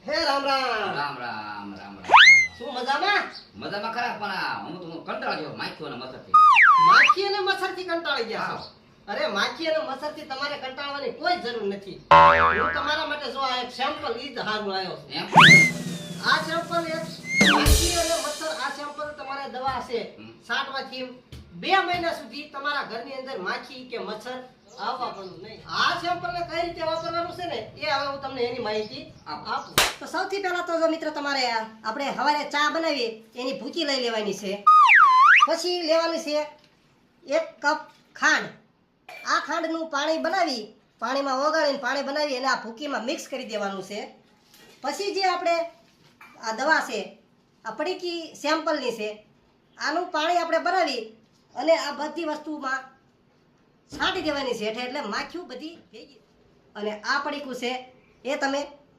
હે રામ રામ. રામ રામ રામ રામ. શું મજામાં? મજામાં ખરા પણ હું તો કંટાળ્યો માખ્યો ને મસરથી. માખી અને મચ્છરથી કંટાળી ગયા છો? અરે માખી અને મચ્છરથી તમારે કંટાળવાની કોઈ જરૂર નથી. હું તમારા માટે જો આ એક સેમ્પલ ઈ જ હારું આવ્યો છું. એમ આ સેમ્પલ એક માખી અને મચ્છર આ સેમ્પલ તમારે દવા છે છાંટવાથી 2 મહિના સુધી તમારા ઘરની અંદર માખી કે મચ્છર આવવા પણ નહીં. આ સેમ્પલ ને કઈ રીતે વાપરવાનું છે ને એ હવે હું તમને એની માહિતી આપું. તો સૌથી પહેલા તો જો મિત્ર તમારે આપણે સવારે ચા બનાવીએ એની ભૂકી લઈ લેવાની છે. પછી લેવાની છે 1 કપ ખાંડ. આ ખાંડનું પાણી બનાવી પાણીમાં ઓગાળીને પાણી બનાવી અને આ ભૂકીમાં મિક્સ કરી દેવાનું છે. પછી જે આપણે આ દવા છે આ પડીકી સેમ્પલની છે આનું પાણી આપણે બનાવી અને આ બધી વસ્તુમાં છાંટી દેવાની છે એટલે માખ્યું બધી ભેગી. અને આ પડીકું છે એ તમે